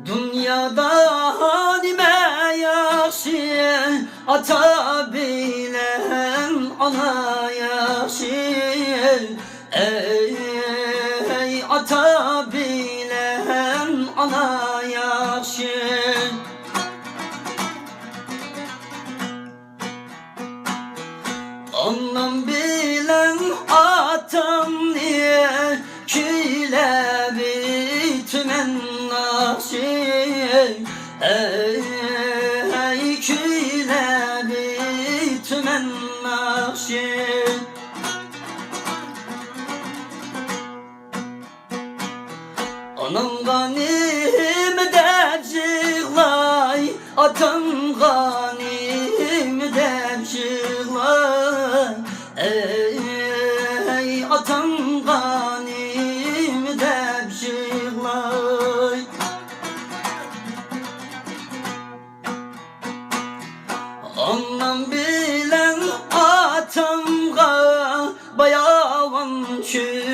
Dünyada nime yaxşı, ata bilen ana yaxşı. Ey ata bilen ana yaxşı. Ondan bilen atam niye küyle bitmen naşı. Ey küyle bitmen naşı. Anam ganim derciklar, atam ganim derciklar. Ey atam ganim derciklar. Ondan bilen atamga bayavan çü